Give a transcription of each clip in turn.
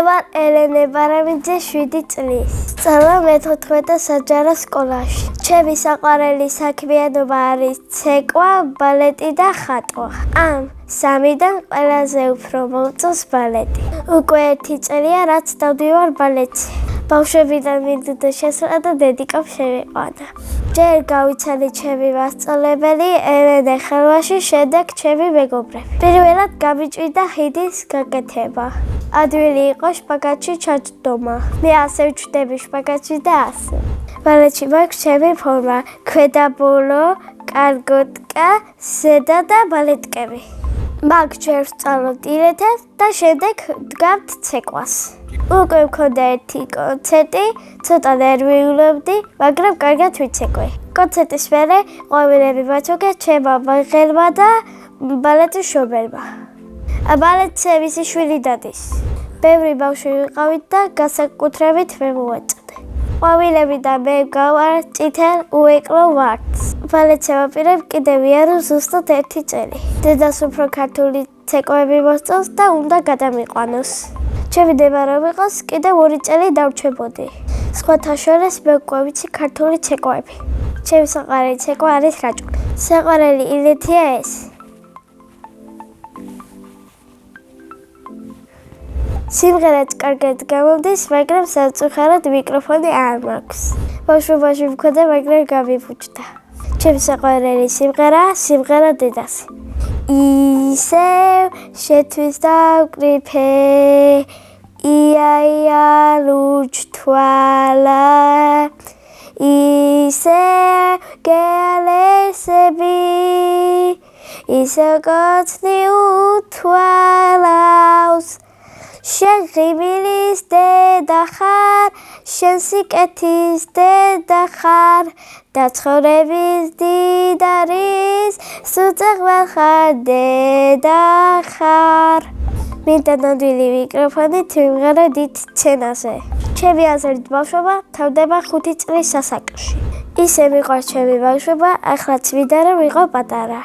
ვარ ელენე ბარამიძე 7 წლის. სწავლა მე-14 საჯარო სკოლაში. ჩემი საყვარელი საქმიანობა არის ცეკვა, ბალეტი და ხატვა. ამ სამიდან ყველაზე უფრო მომწონს ბალეტი. უკვე 1 წელია რაც დავდივარ ბალეტში. ბავშვებიდან მინდოდა შესვლა და დედიკამ შემიყვანა. ჯერ გავიცანი ჩემი მასწავლებელი ელენე ხელვაში, შემდეგ ჩემი მეგობრები. პირველად გამიჭვიდა ხიდის გაკეთება. ადვილი იყო შპაგატში ჩაჯდომა. მე ასე ვჩვდები შპაგატში და ასე. ბალეტში მაქვს ჩემი ფორმა, ქვედა ბოლო, კარგოტკა, ზედა და ბალეტკები. მაგ ჯერ ვსწავლობ დილეთას და შემდეგ ვდგავთ ცეკვას. უკვე მქონდა 1 კონცერტი, ცოტა ნერვიულობდი, მაგრამ კარგად ვიცეკვე. კონცერტის მერე ყვავილები მათოგე ჩემმა მღერმა და ბალეტის მშობელმა. ბალეტზე მისი შვილი დადის. ბევრი ბავშვი ვიყავით და განსაკუთრებით მე მოვაწოდე. ყვავილები და მე გავარ წითელ უეკლო ვარდს. ბალეტს ევაპირებ კიდევ ვიარო ზუსტად 1 წელი. დედას უფრო ქართული ცეკვები მოსწონს და უნდა გადამიყვანოს. ჩემი დებარო ვიყოს კიდევ 2 წელი დავრჩებოდი. სხვათა შორის მე უკვე ვიცი ქართული ცეკვები. ჩემი საყვარელი ცეკვა არის რაჭული. საყვარელი ილეთია ეს. სიმღერაც კარგად გამომდის, მაგრამ სამწუხაროდ მიკროფონი არ მაქვს. ბავშვობაში მქონდა, მაგრამ გამიფუჭდა. ჩემი საყვარელი სიმღერა დედასი. ისევ შეთვის დავკრიფე, ია ლურჯ თვალა, ისევ გეალესები, ისევ გოცნი უთვალავს. შენ ღიმილის დედა ხარ, შენ სიკეთის დედა ხარ, და ცხოვრების დიდარის სუწეღველ ხარ დედა ხარ. მინდა ნამდვილი მიკროფონით ვიმღერო დიდ სცენაზე. ჩემი აზრით ბავშვობა თავდება 5 წლის ასაკში. ისე მიყვარს ჩემი ბავშვობა, ახლაც მინდა რომ ვიყო პატარა.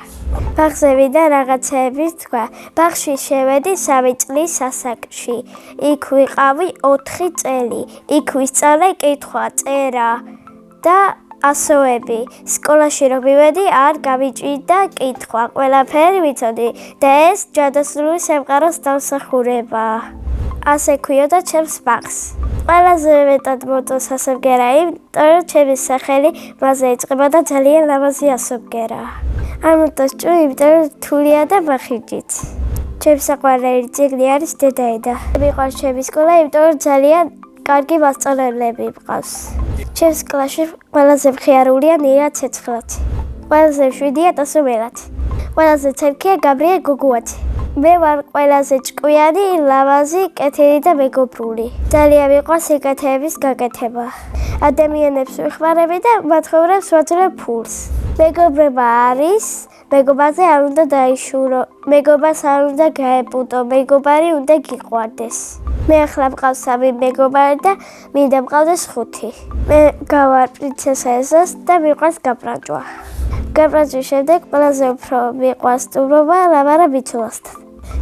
ბაღზე მინდა რაღაცეების თქვა. ბაღში შევედი 3 წლის ასაკში. იქ ვიყავი 4 წელი. იქ ვისწავლე კითხვა, წერა და ასოები. სკოლაში რომ მივედი არ გამიჭირდა კითხვა. ყველაფერი ვიცოდი და ეს ჯადოსნური სამყაროს დამსახურება. ასე ქვიოდა ჩემს ბაღს. ყველაზე მეტად მოწონს ასობგერა, იმიტომ რომ ჩემი სახელი მასზე იწყება და ძალიან ლამაზი ასობგერაა. არ მოწონს ჭუ, იმიტომ რომ რთულია და მახინჯით. ჩემი საყვარელი ძეგლი არის დედაედა. მიყვარს ჩემი სკოლა, იმიტომ რომ ძალიან კარგი მასწავლებლები მყავს. ჩემს კლასში ყველაზე მხიარულია ნირა ცეცხლაძე. ყველაზე მშვიდია ტასო მელათი. ყველაზე ცერქია გაბრიელ გოგუაძე. მე ვარ ყველაზე ჭკვიანი, ლამაზი, კეთილი და მეგობრული. ძალიან მიყვარს სიკეთეების გაკეთება. ადამიანებს ვიხმარები და მათხოვრებს ვაძლევ ფულს. მეგობრება არის, მეგობარზე არ უნდა დაიშურო, მეგობარს არ უნდა გაეპუტო, მეგობარი უნდა გიყვარდეს. მე ახლა მყავს 3 მეგობარი და მინდა მყავდეს 5. მე გავარ პრინცესა ეზოს და მიყვარს გაბრანჭვა. გაბრანჭვის შემდეგ ყველაზე უფრო მიყვარს სტუმრობა, ლამარა ბიცულასთან.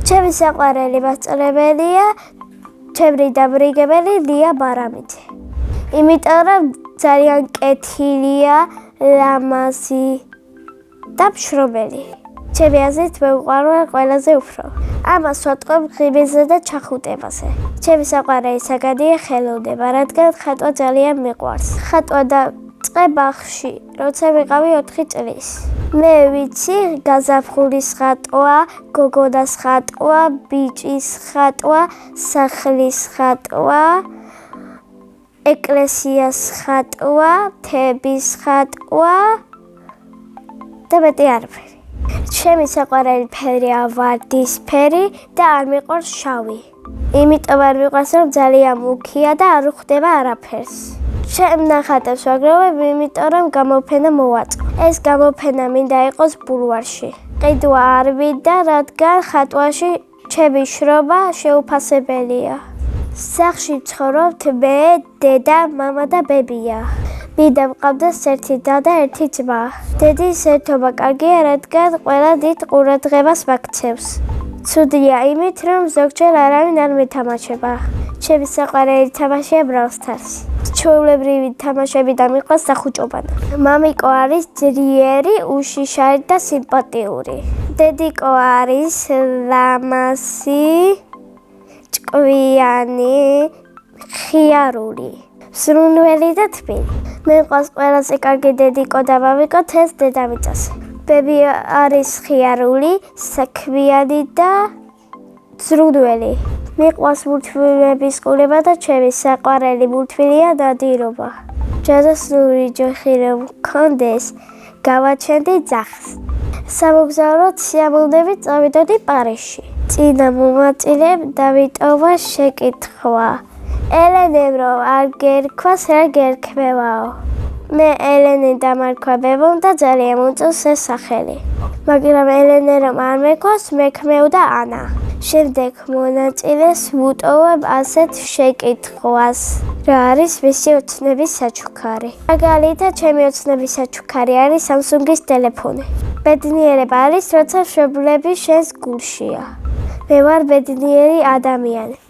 ჩემი საყვარელი მასწავლებელია ჩემი დამრიგებელი ლია ბარამიძე. იმიტომ რომ ძალიან კეთილია, ლამაზი და მშრომელი. ჩემი აზრით მე ვყვარვარ ყველაზე უფრო. ამას ვატყობ ღიმილზე და ჩახუტებაზე. ჩემი საყვარელი საგანია ხელოვნება, რადგან ხატვა ძალიან მიყვარს. ხატვა დაწყე ბაღში, როცა ვიყავი 4 წლის. მე ვიცი გაზაფხულის ხატვა, გოგონას ხატვა, ბიჭის ხატვა, სახლის ხატვა, ეკლესიას ხატვა, მთების ხატვა და მეტი არაფერი. ჩემი საყვარელი ფერია ვარდისფერი და არ მიყვარს შავი. იმიტომ არ მიყვარს რომ ძალიან მუქია და არ ვხვდება არაფერს. ჩემ ნახატებს ვაგროვებ, იმიტომ რომ გამოფენა მოვაწყო. ეს გამოფენა მინდა იყოს ბულვარში. ყიდვა არ მინდა, რადგან ხატვაში ჩემი შრომა შეუფასებელია. სახლში ვცხოვრობთ მე, დედა, მამა და ბებია. მინდა მყავდეს 1 და 1 ძმა. დედის ერთობა კარგია, რადგან ყველა დიდ ყურადღებას მაქცევს. ცუდია იმით, რომ ზოგჯერ არავინ არ მეთამაშება. ჩემი საყვარელი თამაშია Brawl Stars. ჩვეულებრივი თამაშებიდან მიყვარს სახუჭობანა. მამიკო არის ძლიერი, უშიშარი და სიმპათიური. დედიკო არის ლამაზი, ჭკვიანი, ხიარული. სრულნელი და თბილი. მე მყავს ყველაზე კარგი დედიკო და მამიკო თეს დედამიწას. ბები არის ხიარული, საქმიანი და სრულნელი. მიყვარს მულტფილმების ყურება და ჩემი საყვარელი მულტფილმია ნადირობა. ჯადოსნური ჯოხი რომ მქონდეს, გავაჩენდი ძაღლს. სამოგზაუროდ სიამოვნებით წავიდოდი პარიზში. წინა მომაწილემ დავიტოვა შეკითხვა. ელენემ რომ არ გერქვას, რა გერქმევაო? მე ელენე დამარქვებებო და ძალიან მომწონს ეს სახელი. მაგრამ ელენე რომ არ მექვას, მექმევდა ანა. შემდეგ მონაწილეს ვუტოვებ ასეთ შეკითხვას. რა არის მისი ოცნების საჩუქარი? მაგალითად, ჩემი ოცნების საჩუქარი არის Samsung-ის ტელეფონი. ბედნიერება არის, როცა მშობლები შენს გულშია. მე ვარ ბედნიერი ადამიანი.